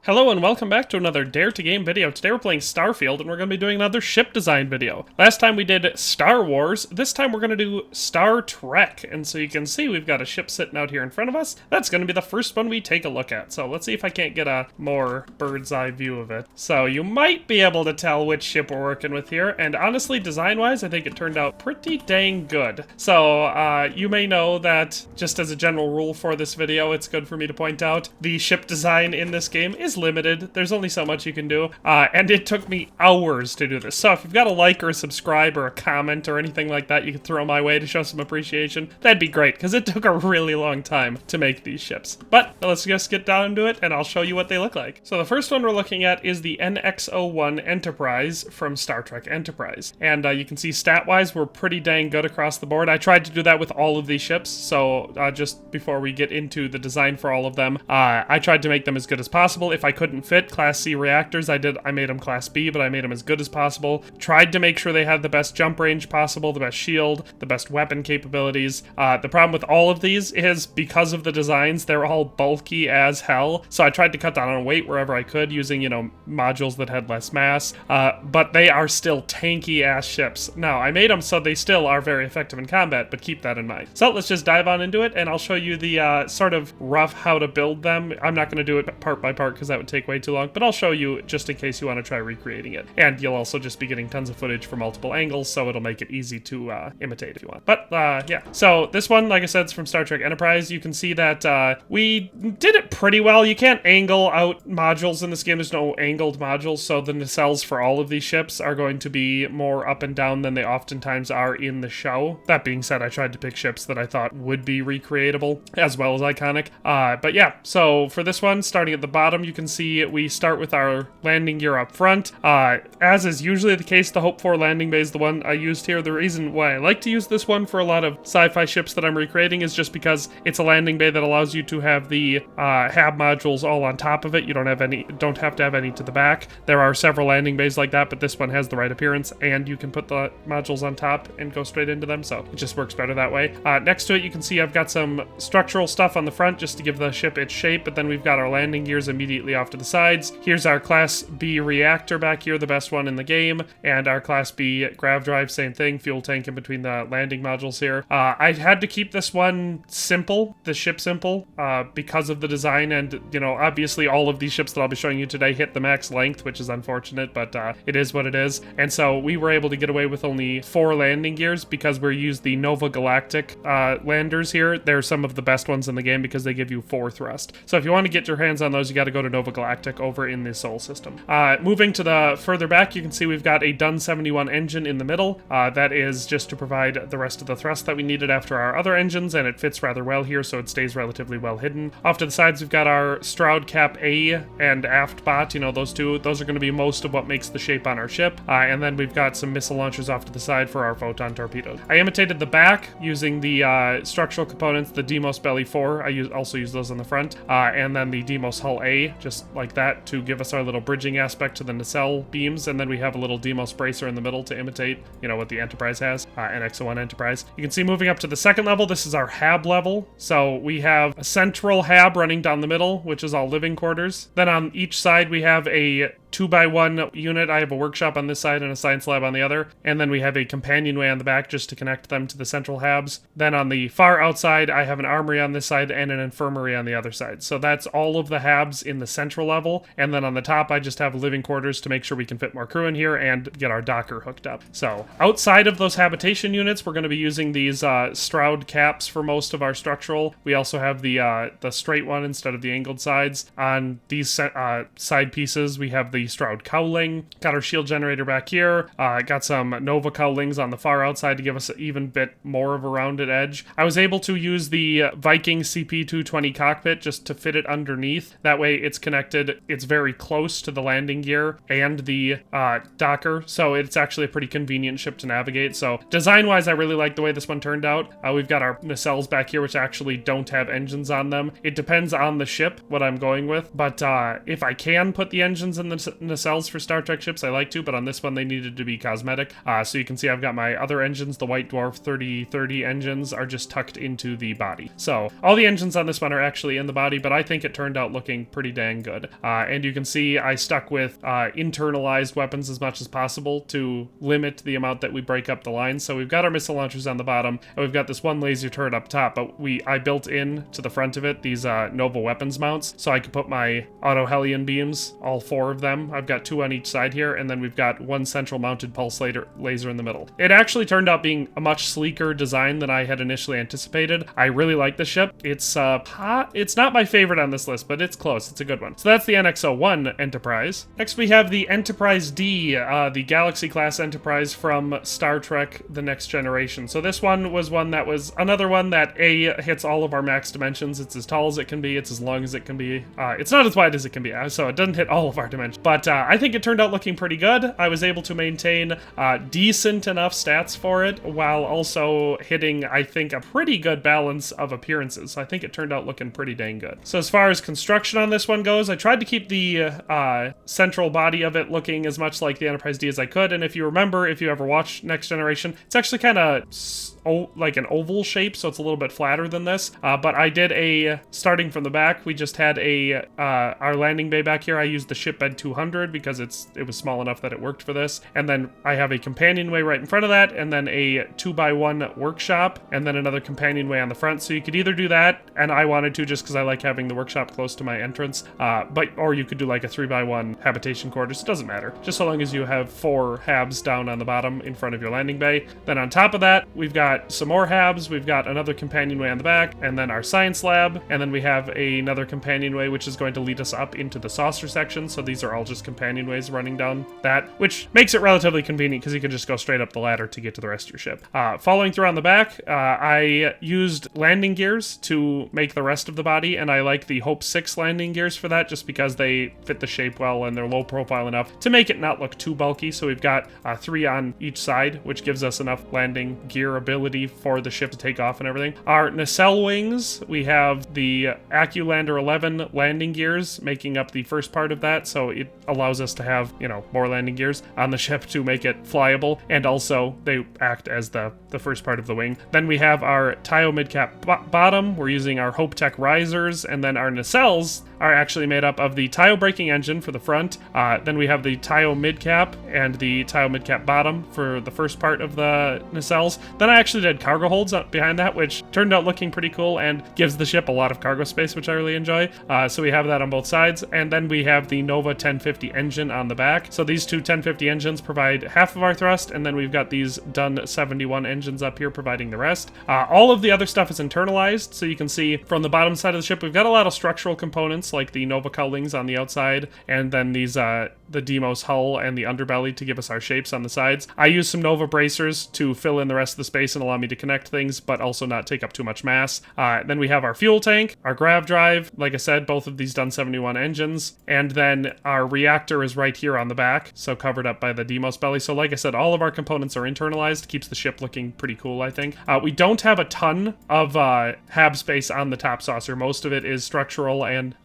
Hello and welcome back to another Dare to Game video. Today we're playing Starfield and we're going to be doing another ship design video. Last time we did Star Wars, this time we're going to do Star Trek. And so you can see we've got a ship sitting out here in front of us. That's going to be the first one we take a look at. So let's see if I can't get a more bird's eye view of it. So you might be able to tell which ship we're working with here. And honestly, design-wise, I think it turned out pretty dang good. So you may know that just as a general rule for this video, it's good for me to point out the ship design in this game is limited. There's only so much you can do, and it took me hours to do this. So if you've got a like or a subscribe or a comment or anything like that you can throw my way to show some appreciation, that'd be great, because it took a really long time to make these ships. But let's just get down to it, and I'll show you what they look like. So the first one we're looking at is the NX-01 Enterprise from Star Trek Enterprise. And you can see stat-wise, we're pretty dang good across the board. I tried to do that with all of these ships, so just before we get into the design for all of them, I tried to make them as good as possible. If I couldn't fit Class C reactors, I made them Class B, but I made them as good as possible. Tried to make sure they had the best jump range possible, the best shield, the best weapon capabilities. The problem with all of these is because of the designs, they're all bulky as hell. So I tried to cut down on weight wherever I could using, modules that had less mass. But they are still tanky ass ships. Now, I made them so they still are very effective in combat, but keep that in mind. So let's just dive on into it, and I'll show you the sort of rough how to build them. I'm not going to do it part by part because that would take way too long, but I'll show you just in case you want to try recreating it. And you'll also just be getting tons of footage from multiple angles, so it'll make it easy to imitate if you want. But yeah, so this one, like I said, is from Star Trek Enterprise. You can see that we did it pretty well. You can't angle out modules in this game. There's no angled modules, so the nacelles for all of these ships are going to be more up and down than they oftentimes are in the show. That being said, I tried to pick ships that I thought would be recreatable as well as iconic. But yeah, so for this one, starting at the bottom, you can see we start with our landing gear up front. As is usually the case, the Hope 4 landing bay is the one I used here. The reason why I like to use this one for a lot of sci-fi ships that I'm recreating is just because it's a landing bay that allows you to have the hab modules all on top of it. You don't have to have any to the back. There are several landing bays like that, but this one has the right appearance, and you can put the modules on top and go straight into them, so it just works better that way. Next to it, you can see I've got some structural stuff on the front just to give the ship its shape, but then we've got our landing gears immediately off to the sides. Here's our Class B reactor back here, the best one in the game, and our Class B grav drive, same thing, fuel tank in between the landing modules here. I had to keep this one simple, the ship simple, because of the design, and obviously all of these ships that I'll be showing you today hit the max length, which is unfortunate, but it is what it is. And so we were able to get away with only 4 landing gears because we used the Nova Galactic landers here. They're some of the best ones in the game because they give you 4 thrust. So if you want to get your hands on those, you got to go to Nova Galactic over in the Sol system. Moving to the further back, you can see we've got a Dun 71 engine in the middle. That is just to provide the rest of the thrust that we needed after our other engines, and it fits rather well here, so it stays relatively well hidden. Off to the sides, we've got our Stroud Cap A and Aft Bot. Those two. Those are going to be most of what makes the shape on our ship. And then we've got some missile launchers off to the side for our photon torpedoes. I imitated the back using the structural components, the Deimos Belly 4. I also use those on the front. And then the Deimos Hull A, just like that, to give us our little bridging aspect to the nacelle beams. And then we have a little Deimos bracer in the middle to imitate, what the Enterprise has, NX-01 Enterprise. You can see moving up to the second level, this is our hab level. So we have a central hab running down the middle, which is all living quarters. Then on each side, we have a 2x1 unit. I have a workshop on this side and a science lab on the other. And then we have a companionway on the back just to connect them to the central habs. Then on the far outside, I have an armory on this side and an infirmary on the other side. So that's all of the habs in the central level. And then on the top, I just have living quarters to make sure we can fit more crew in here and get our docker hooked up. So outside of those habitation units, we're going to be using these Stroud caps for most of our structural. We also have the straight one instead of the angled sides. On these side pieces, we have the Stroud cowling. Got our shield generator back here. Got some Nova cowlings on the far outside to give us an even bit more of a rounded edge. I was able to use the Viking CP220 cockpit just to fit it underneath. That way it's connected. It's very close to the landing gear and the docker, so it's actually a pretty convenient ship to navigate. So design-wise, I really like the way this one turned out. We've got our nacelles back here, which actually don't have engines on them. It depends on the ship, what I'm going with, but if I can put the engines in the nacelles for Star Trek ships, I like to, but on this one they needed to be cosmetic. So you can see I've got my other engines, the White Dwarf 3030 engines are just tucked into the body. So all the engines on this one are actually in the body, but I think it turned out looking pretty dang dang good. And you can see I stuck with internalized weapons as much as possible to limit the amount that we break up the lines. So we've got our missile launchers on the bottom, and we've got this one laser turret up top, but I built in to the front of it these Nova weapons mounts, so I could put my auto Hellion beams, all 4 of them. I've got 2 on each side here, and then we've got one central mounted pulse laser in the middle. It actually turned out being a much sleeker design than I had initially anticipated. I really like the ship. It's not my favorite on this list, but it's close. It's a good one. So that's the NX-01 Enterprise. Next we have the Enterprise D, the Galaxy class Enterprise from Star Trek The Next Generation. So this one was another one that hits all of our max dimensions. It's as tall as it can be, it's as long as it can be. It's not as wide as it can be, so it doesn't hit all of our dimensions. But I think it turned out looking pretty good. I was able to maintain decent enough stats for it while also hitting, I think, a pretty good balance of appearances. So I think it turned out looking pretty dang good. So as far as construction on this one goes, I tried to keep the central body of it looking as much like the Enterprise D as I could. And if you remember, if you ever watched Next Generation, it's actually kind of like an oval shape, so it's a little bit flatter than this. But I did starting from the back, we just had our landing bay back here. I used the ship bed 200 because it was small enough that it worked for this. And then I have a companionway right in front of that, and then a 2x1 workshop, and then another companionway on the front. So you could either do that, and I wanted to just because I like having the workshop close to my entrance, or you could do like a 3x1 habitation quarters. It doesn't matter, just so long as you have 4 habs down on the bottom in front of your landing bay. Then on top of that, we've got some more habs, we've got another companionway on the back, and then our science lab, and then we have another companionway which is going to lead us up into the saucer section. So these are all just companionways running down that, which makes it relatively convenient because you can just go straight up the ladder to get to the rest of your ship. Following through on the back, I used landing gears to make the rest of the body, and I like the Hope 6 landing gears for that just because they fit the shape well and they're low profile enough to make it not look too bulky. So we've got 3 on each side, which gives us enough landing gear ability for the ship to take off and everything. Our nacelle wings, we have the AccuLander 11 landing gears making up the first part of that, so it allows us to have, more landing gears on the ship to make it flyable, and also they act as the first part of the wing. Then we have our Tio midcap bottom. We're using our Hope Tech risers, and then our nacelles are actually made up of the Tio braking engine for the front. Then we have the Tio midcap and the Tio midcap bottom for the first part of the nacelles. Then I actually did cargo holds up behind that, which turned out looking pretty cool and gives the ship a lot of cargo space, which I really enjoy. So we have that on both sides. And then we have the Nova 1050 engine on the back. So these two 1050 engines provide half of our thrust, and then we've got these Dun 71 engines up here providing the rest. All of the other stuff is internalized, so you can see from the bottom side of the ship, we've got a lot of structural components like the Nova couplings on the outside, and then these the Deimos hull and the underbelly to give us our shapes on the sides. I use some Nova bracers to fill in the rest of the space and allow me to connect things, but also not take up too much mass. Then we have our fuel tank, our grav drive, like I said, both of these Dun 71 engines, and then our reactor is right here on the back, so covered up by the Deimos belly. So like I said, all of our components are internalized, keeps the ship looking pretty cool, I think. We don't have a ton of hab space on the top saucer. Most of it is structural and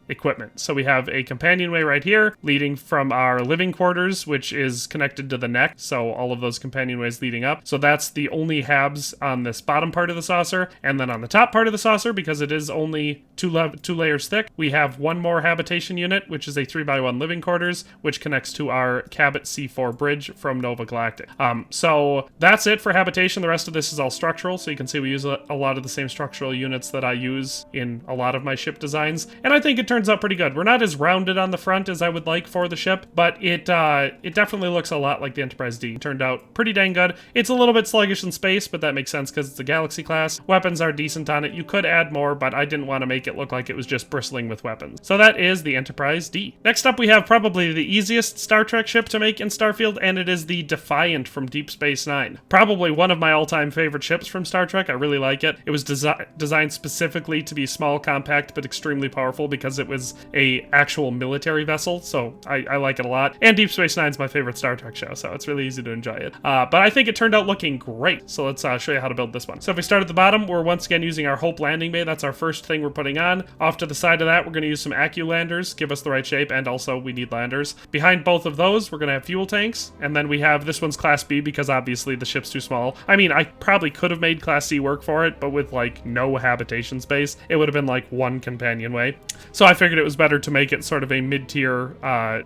equipment. So we have a companionway right here leading from our living quarters, which is connected to the neck, so all of those companionways leading up. So that's the only habs on this bottom part of the saucer. And then on the top part of the saucer, because it is only two layers thick, we have one more habitation unit, which is a 3x1 living quarters, which connects to our Cabot C4 bridge from Nova Galactic. So that's it for habitation. The rest of this is all structural, so you can see we use a lot of the same structural units that I use in a lot of my ship designs, and I think it turns out pretty good. We're not as rounded on the front as I would like for the ship, but it definitely looks a lot like the Enterprise D. It turned out pretty dang good. It's a little bit sluggish in space, but that makes sense because it's a Galaxy class. Weapons are decent on it. You could add more, but I didn't want to make it look like it was just bristling with weapons. So that is the Enterprise D. Next up, we have probably the easiest Star Trek ship to make in Starfield, and it is the Defiant from Deep Space Nine. Probably one of my all-time favorite ships from Star Trek. I really like it. It was designed specifically to be small, compact, but extremely powerful because it was a actual military vessel, so I I like it a lot. And Deep Space Nine is my favorite Star Trek show, so it's really easy to enjoy it. But I think it turned out looking great. So let's show you how to build this one. So if we start at the bottom, we're once again using our Hope landing bay. That's our first thing we're putting on. Off to the side of that, we're going to use some Accu landers, give us the right shape, and also we need landers. Behind both of those, we're going to have fuel tanks, and then we have this one's Class B because obviously the ship's too small. I mean, I probably could have made Class C work for it, but with like no habitation space, it would have been like one companionway. So I figured it was better to make it sort of a mid-tier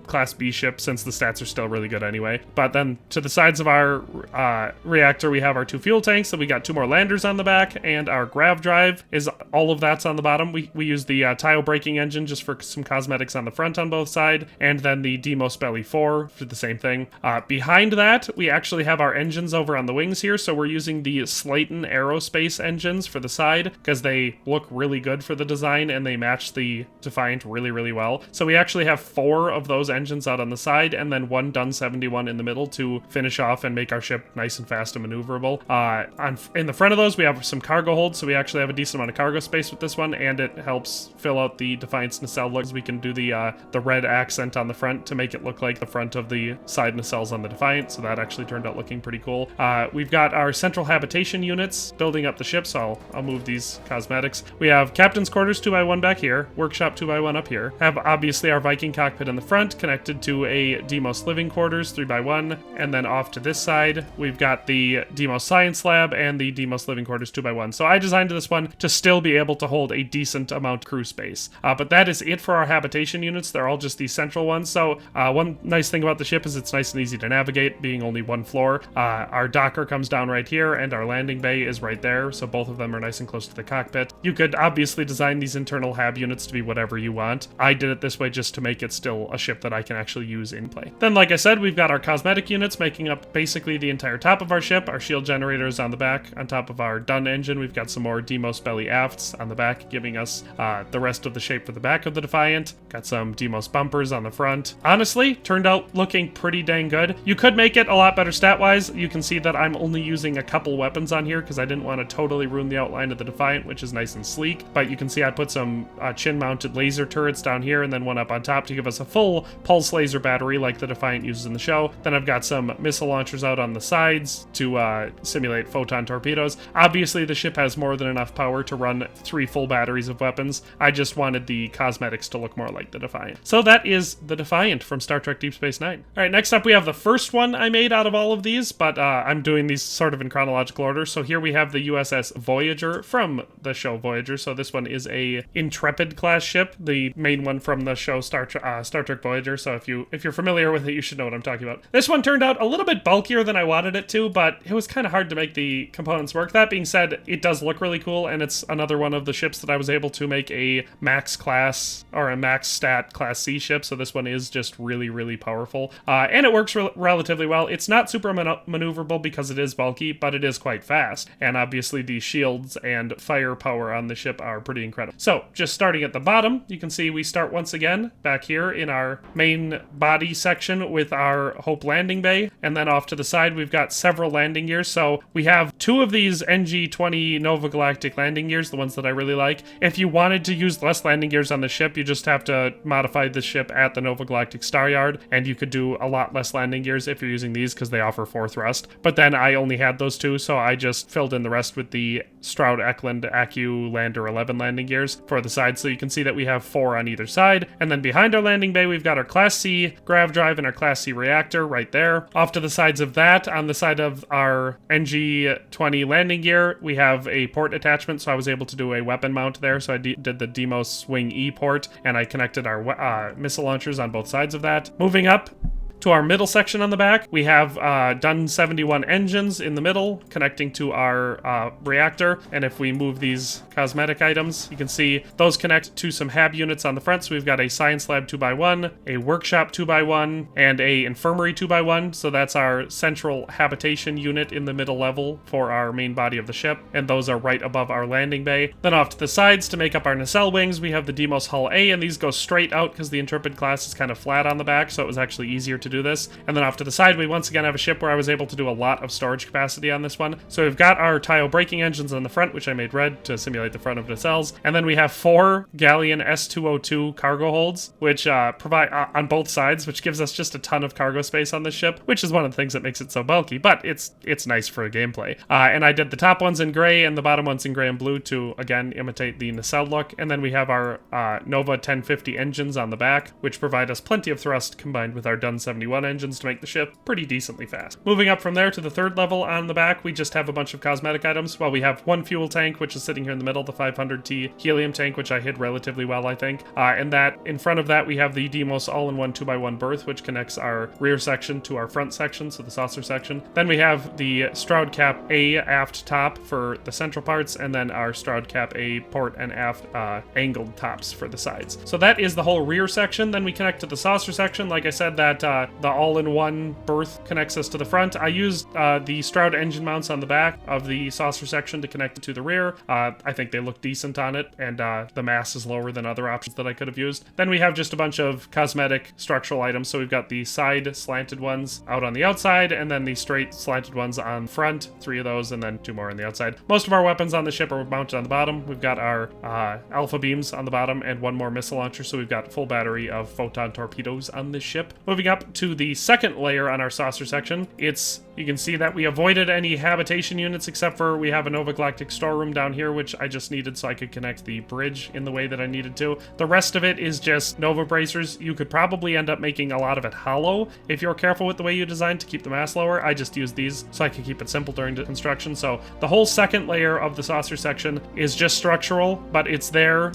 Class B ship since the stats are still really good anyway. But then to the sides of our reactor, we have our 2 fuel tanks, so we got 2 more landers on the back, and our grav drive is all of that's on the bottom. We use the tile braking engine just for some cosmetics on the front on both sides, and then the Deimos Belly 4 for the same thing. Behind that, we actually have our engines over on the wings here, so we're using the Slayton Aerospace engines for the side because they look really good for the design and they match the Defiant really, really well. So we actually have 4 of those engines out on the side and then 1 Dun 71 in the middle to finish off and make our ship nice and fast and maneuverable. In the front of those, we have some cargo holds, so we actually have a decent amount of cargo space with this one, and it helps fill out the Defiant's nacelle looks. We can do the red accent on the front to make it look like the front of the side nacelles on the Defiant, so that actually turned out looking pretty cool. We've got our central habitation units building up the ship, so I'll move these cosmetics. We have Captain's Quarters 2x1 back here, Workshop 2x1 up here. Have obviously our Viking cockpit in the front, connected to a Deimos Living Quarters 3x1, and then off to this side, we've got the Deimos Science Lab and the Deimos Living Quarters 2x1. So I designed this one to still be able to hold a decent amount of crew space. But that is it for our habitation units. They're all just these central ones. So one nice thing about the ship is it's nice and easy to navigate, being only 1 floor. Our docker comes down right here, and our landing bay is right there. So both of them are nice and close to the cockpit. You could obviously design these internal hab units to be whatever you want. I did it this way just to make it still a ship that I can actually use in play. Then, like I said, we've got our cosmetic units making up basically the entire top of our ship. Our shield generators on the back. On top of our Dun engine, we've got some more Deimos Belly afts on the back, giving us the rest of the shape for the back of the Defiant. Got some Deimos bumpers on the front. Honestly, turned out looking pretty dang good. You could make it a lot better stat-wise. You can see that I'm only using a couple weapons on here because I didn't want to totally ruin the outline of the Defiant, which is nice and sleek. But you can see I put some chin-mounted laser turrets down here and then one up on top to give us a full pulse laser battery like the Defiant uses in the show. Then I've got some missile launchers out on the sides to simulate photon torpedoes. Obviously, the ship has more than enough power to run 3 full batteries of weapons. I just wanted the cosmetics to look more like the Defiant. So that is the Defiant from Star Trek Deep Space Nine. All right, next up we have the first one I made out of all of these, but I'm doing these sort of in chronological order. So here we have the USS Voyager from the show Voyager. So this one is a Intrepid class ship, the main one from the show Star Trek Voyager. So if you're familiar with it, you should know what I'm talking about. This one turned out a little bit bulkier than I wanted it to, but it was kind of hard to make the components work. That being said, it does look really cool, and it's another one of the ships that I was able to make a max class or a max stat class C ship. So this one is just really, really powerful, and it works relatively well. It's not super maneuverable because it is bulky, but it is quite fast, and obviously the shields and firepower on the ship are pretty incredible. So just starting at the bottom, you can see we start once again back here in our main body section with our Hope landing bay, and then off to the side we've got several landing gears. So we have 2 of these NG-20 Nova Galactic landing gears, the ones that I really like. If you wanted to use less landing gears on the ship, you just have to modify the ship at the Nova Galactic Star Yard, and you could do a lot less landing gears if you're using these because they offer 4 thrust. But then I only had those 2, so I just filled in the rest with the Stroud Eklund Accu Lander 11 landing gears for the side. So you can see that we have 4 on either side. And then behind our landing bay, we've got our Class C grav drive and our Class C reactor right there. Off to the sides of that, on the side of our NG-20 landing gear, we have a port attachment, so I was able to do a weapon mount there. So I did the Deimos Swing E port, and I connected our missile launchers on both sides of that. Moving up to our middle section on the back, we have Dun 71 engines in the middle connecting to our reactor. And if we move these cosmetic items, you can see those connect to some hab units on the front. So we've got a Science Lab 2x1, a Workshop 2x1, and a Infirmary 2x1. So that's our central habitation unit in the middle level for our main body of the ship. And those are right above our landing bay. Then off to the sides to make up our nacelle wings, we have the Deimos Hull A, and these go straight out because the Intrepid class is kind of flat on the back. So it was actually easier to to do this. And then off to the side, we once again have a ship where I was able to do a lot of storage capacity on this one. So we've got our Taio braking engines on the front, which I made red to simulate the front of nacelles. And then we have 4 Galleon S202 cargo holds, which provide on both sides, which gives us just a ton of cargo space on this ship, which is one of the things that makes it so bulky, but it's nice for a gameplay. And I did the top ones in gray and the bottom ones in gray and blue to, again, imitate the nacelle look. And then we have our Nova 1050 engines on the back, which provide us plenty of thrust combined with our Dun 71 engines to make the ship pretty decently fast. Moving up from there to the third level on the back, we just have a bunch of cosmetic items. Well, we have one fuel tank, which is sitting here in the middle, the 500T helium tank, which I hid relatively well, I think. And that in front of that, we have the Deimos all-in-one 2x1 berth, which connects our rear section to our front section, so the saucer section. Then we have the Stroud Cap A aft top for the central parts, and then our Stroud Cap A port and aft angled tops for the sides. So that is the whole rear section. Then we connect to the saucer section. Like I said, that the all-in-one berth connects us to the front. I used the Stroud engine mounts on the back of the saucer section to connect it to the rear. I think they look decent on it, and the mass is lower than other options that I could have used. Then we have just a bunch of cosmetic structural items. So we've got the side slanted ones out on the outside, and then the straight slanted ones on front, 3 of those, and then 2 more on the outside. Most of our weapons on the ship are mounted on the bottom. We've got our alpha beams on the bottom and 1 more missile launcher, so we've got full battery of photon torpedoes on this ship. Moving up to the second layer on our saucer section, you can see that we avoided any habitation units except for we have a Nova Galactic storeroom down here, which I just needed so I could connect the bridge in the way that I needed to. The rest of it is just Nova bracers. You could probably end up making a lot of it hollow if you're careful with the way you design to keep the mass lower. I just used these so I could keep it simple during the construction. So the whole second layer of the saucer section is just structural, but it's there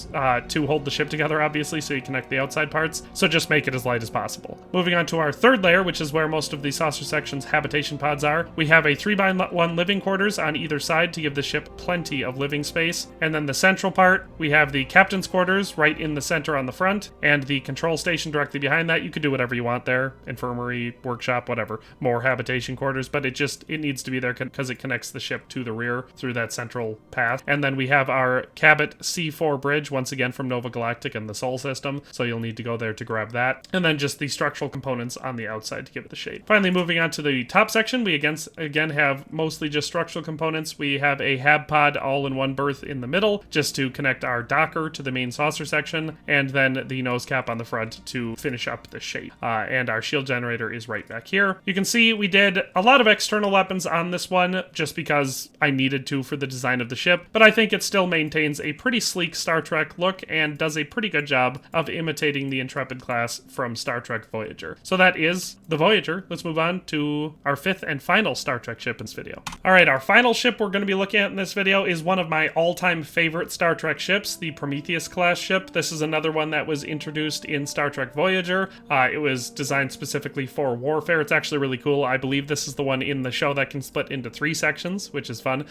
to hold the ship together, obviously, so you connect the outside parts. So just make it as light as possible. Moving on to our third layer, which is where most of the saucer section's habitation pods are. We have a 3x1 living quarters on either side to give the ship plenty of living space. And then the central part, we have the captain's quarters right in the center on the front, and the control station directly behind that. You could do whatever you want there, infirmary, workshop, whatever, more habitation quarters, but it needs to be there because it connects the ship to the rear through that central path. And then we have our Cabot C4 bridge, once again from Nova Galactic and the Sol system, so you'll need to go there to grab that. And then just the structural components on the outside to give it the shape. Finally, moving on to the top section, we again have mostly just structural components. We have a hab pod all-in-one berth in the middle just to connect our docker to the main saucer section, and then the nose cap on the front to finish up the shape. And our shield generator is right back here. You can see we did a lot of external weapons on this one just because I needed to for the design of the ship, but I think it still maintains a pretty sleek Star Trek look and does a pretty good job of imitating the Intrepid class from Star Trek Voyager. So that is the Voyager. Let's move on to our 5th and final Star Trek ship in this video. Alright, our final ship we're going to be looking at in this video is one of my all-time favorite Star Trek ships, the Prometheus class ship. This is another one that was introduced in Star Trek Voyager. It was designed specifically for warfare. It's actually really cool. I believe this is the one in the show that can split into 3 sections, which is fun.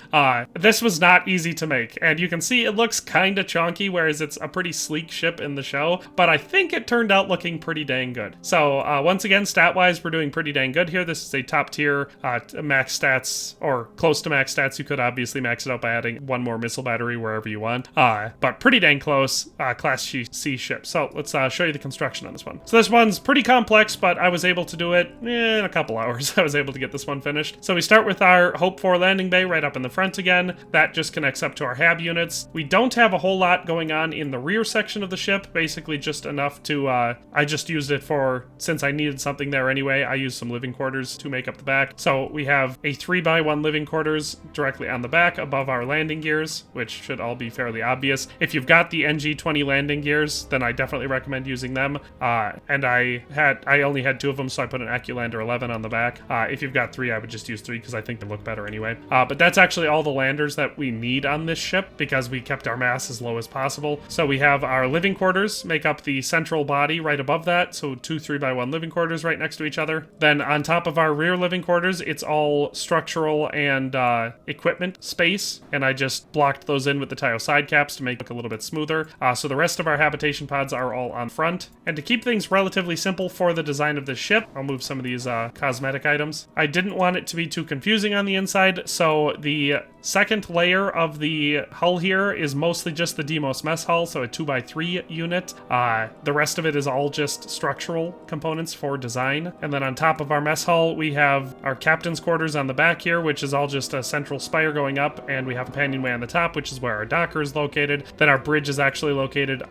This was not easy to make, and you can see it looks kind of chonky, whereas it's a pretty sleek ship in the show, but I think it turned out looking pretty dang good. So once again, stat-wise, we're doing pretty dang good here. This is a top tier max stats, or close to max stats. You could obviously max it out by adding 1 more missile battery wherever you want, but pretty dang close Class C ship. So let's show you the construction on this one. So this one's pretty complex, but I was able to do it in a couple hours. I was able to get this one finished. So we start with our Hope 4 landing bay right up in the front again. That just connects up to our hab units. We don't have a whole lot going on in the rear section of the ship, basically just enough to, I just used it for, since I needed something there anyway, I used some living quarters to make up the back. So we have a 3x1 living quarters directly on the back above our landing gears, which should all be fairly obvious. If you've got the NG-20 landing gears, then I definitely recommend using them. And I only had 2 of them, so I put an AccuLander 11 on the back. If you've got 3, I would just use 3 because I think they look better anyway. But that's actually all the landers that we need on this ship because we kept our mass as low as possible. So we have our living quarters make up the central body right above that, so 2 3x1 living quarters right next to each other. Then on top of our rear living quarters, it's all structural and equipment space, and I just blocked those in with the Taio side caps to make it look a little bit smoother. So the rest of our habitation pods are all on front. And to keep things relatively simple for the design of this ship, I'll move some of these cosmetic items. I didn't want it to be too confusing on the inside, so the second layer of the hull here is mostly just the Deimos mess hull, so a 2x3 unit. The rest of it is all just structural components for 4 design. And then on top of our mess hall, we have our captain's quarters on the back here, which is all just a central spire going up, and we have a companionway on the top, which is where our docker is located. Then our bridge is actually located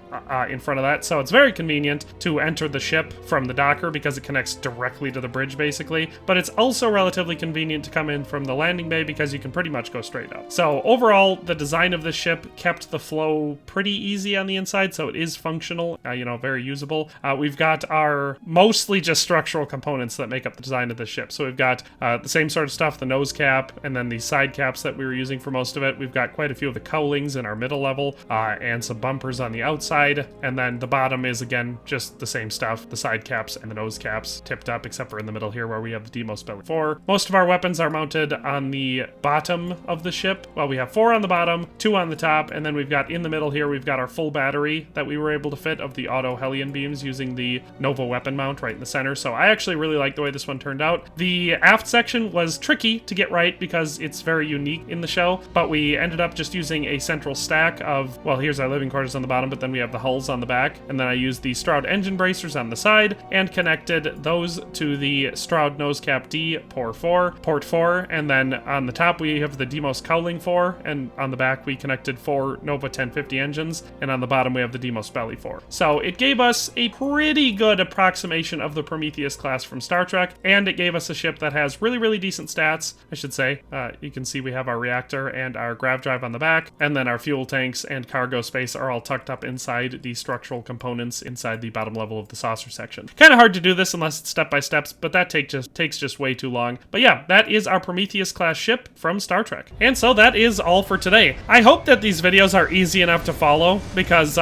in front of that, so it's very convenient to enter the ship from the docker because it connects directly to the bridge, basically. But it's also relatively convenient to come in from the landing bay because you can pretty much go straight up. So overall, the design of the ship kept the flow pretty easy on the inside, so it is functional, very usable. We've got our mostly just structural components that make up the design of the ship. So we've got the same sort of stuff, the nose cap, and then the side caps that we were using for most of it. We've got quite a few of the cowlings in our middle level, and some bumpers on the outside, and then the bottom is, again, just the same stuff, the side caps and the nose caps tipped up, except for in the middle here where we have the Demos belly 4. Most of our weapons are mounted on the bottom of the ship. Well, we have 4 on the bottom, 2 on the top, and then we've got in the middle here, we've got our full battery that we were able to fit of the auto Hellion beams using the Nova weapon mount right in the center. So I actually really like the way this one turned out. The aft section was tricky to get right because it's very unique in the show, but we ended up just using a central stack of, well, here's our living quarters on the bottom, but then we have the hulls on the back, and then I used the Stroud engine bracers on the side and connected those to the Stroud nose cap D port 4, and then on the top we have the Demos cowling 4, and on the back we connected 4 Nova 1050 engines, and on the bottom we have the Demos belly 4. So it gave us a pretty good approximation of the Prometheus class from Star Trek, and it gave us a ship that has really, really decent stats, I should say. You can see we have our reactor and our grav drive on the back, and then our fuel tanks and cargo space are all tucked up inside the structural components inside the bottom level of the saucer section. Kind of hard to do this unless it's step by steps, but that takes just way too long. But yeah, that is our Prometheus class ship from Star Trek. And so that is all for today. I hope that these videos are easy enough to follow because,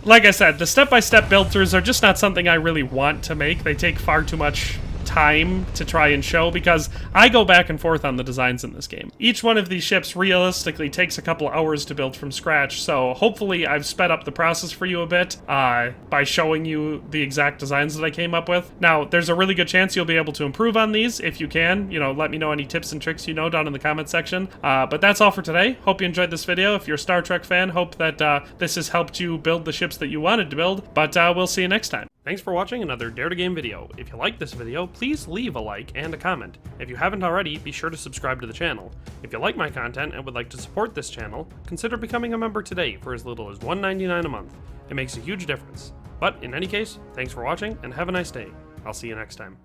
like I said, the step-by-step build-throughs are just not something I really want to make. They take far too much time to try and show because I go back and forth on the designs in this game. Each one of these ships realistically takes a couple hours to build from scratch, so hopefully I've sped up the process for you a bit by showing you the exact designs that I came up with. Now, there's a really good chance you'll be able to improve on these if you can. Let me know any tips and tricks you know down in the comment section. But that's all for today. Hope you enjoyed this video. If you're a Star Trek fan, hope that this has helped you build the ships that you wanted to build, but we'll see you next time. Thanks for watching another Dare to Game video. If you liked this video, please leave a like and a comment. If you haven't already, be sure to subscribe to the channel. If you like my content and would like to support this channel, consider becoming a member today for as little as $1.99 a month. It makes a huge difference. But in any case, thanks for watching and have a nice day. I'll see you next time.